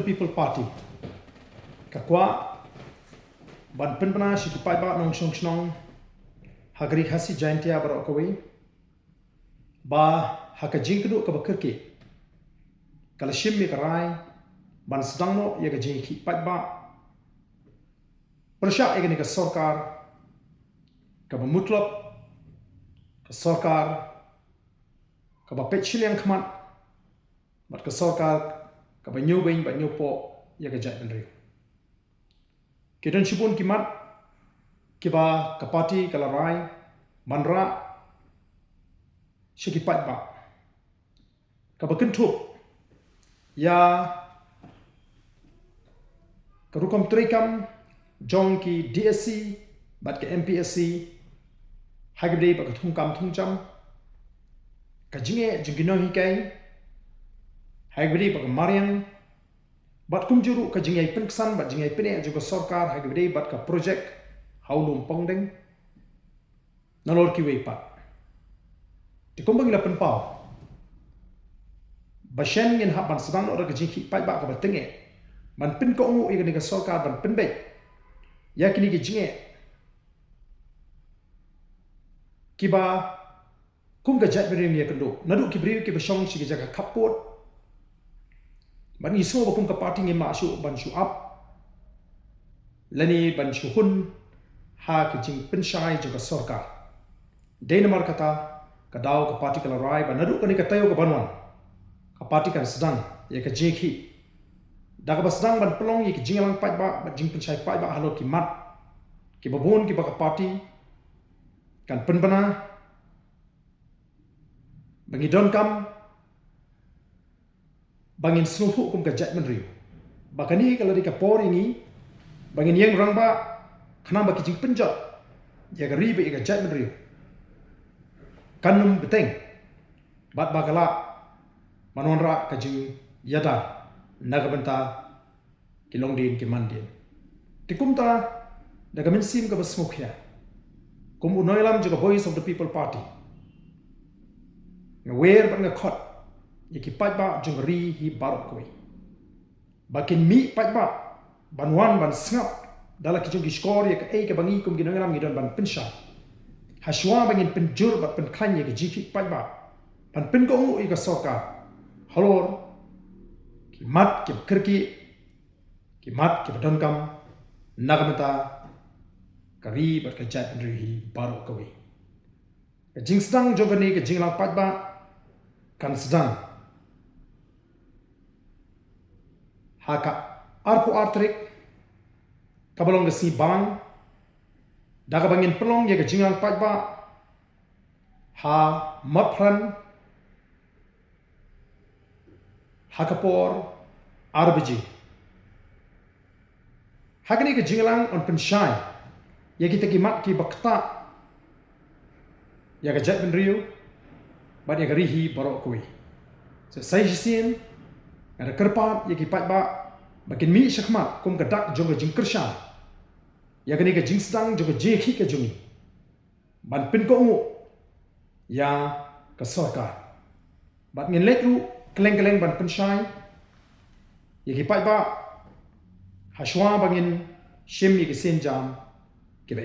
the People Party. Kakwa ban pynbna si kipai ba nong shong shnong hagri hasi jaintia barok kawi ba hakajing kedu ka bakirki kala shimmi karai ban sedangno ya gajing kipai ba persya igani ka sarkar ka mutlab ka sarkar ka ba pechil yang khmat bat ka sarkar ka ba nyubing ba nyupo ya gajai benri Kidan shibun kimat kiba kapati kalarai manra shikipat ba kabakentup ya karukom trikam jong ki DSC bat ke MPSC hagde ba kathungkam thungcham kajinge jingino hikai hagde ba mariang bat kumjuru ka jingai penksan bat jingai pene juga sarkar hagde bat ka project haulum pongdeng nalor ki wei pat ti kumbang la penpau bashen ngin haban sedang ora ka jingki pai ba ka batenge ban pin ko ngu igani ka sarkar ban penbe yakini ki jinge kiba kum ka jat beri ni kendo nadu ki beri ki basong si jaga kapot ban iso bakum ka party ngi masuk ban shu up lani ban shu hun ha ki jing penshai juga sarkar denmark kata ka daw ka party kala rai ban nadu kani ka tayo ka banwan ka party kan sedang ya ka jeki daga basdang ban pelong yi ki jingalang pai ba ban jing penshai pai ba halo ki mat ki babon ki ba ka party kan penbana bangi don kam bangin snufu kum ka jat menriu bakani kalau di kapor ini bangin yang rang ba khana ba kijing penjat ya ga ribe ga jat menriu kanum beteng bat bagala manonra ka jing yada nagabanta kilongdin ki mandin tikumta daga minsim ka basmukhya kum unoilam juga voice of the people party ngawer ban nga khot Yaki pai ba jungri hi barok koi. Bakin mi pai ba banwan ban sngap dala ki jungi skor ya ka ke bangi kum ginangalam ngidon ban pinsha. Haswa bangin penjur ba pen klan ya ki jiki pai ba. Ban pen ko ngu ka soka. Halor ki mat ki kirki ki mat ki badon kam nagamata kari bat ka jat ndri hi barok koi. Ka jing sedang jogani ka jinglang pai ba kan sedang haka arpu artrik kabalong gasi bang daga bangin pelong ya jingang pai ba ha mapran hakapor arbiji hagani ke jinglang on penshai ya kita kimat ki bakta ya ga jat ben riu ba ya rihi barok koi sai sin ada kerpat ya ki pai ba bakin mi shakma kum ka dak jonga jing kersha ya gani ka jing sedang jonga je khi ka jungi ban pin ko ngu ya ka sarkar bat ngin letru keleng ban penshai ya ki pai ba hashwa bangin shim ni ki sen jam ki ba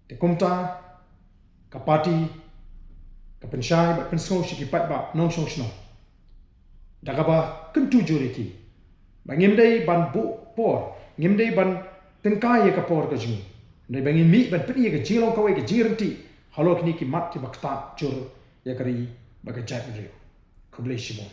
te kumta ka party ka penshai ba penso shi ki pai ba nong shong shno daga ba kentu juriki ba ngimdei ban bu por ngimdei ban tengkai ka por ka jing nei bangin mi ban pini ka jilong ka we ka jirenti halok ni ki mat ti bakta jur ya kari ba ka jat riu kublai shimon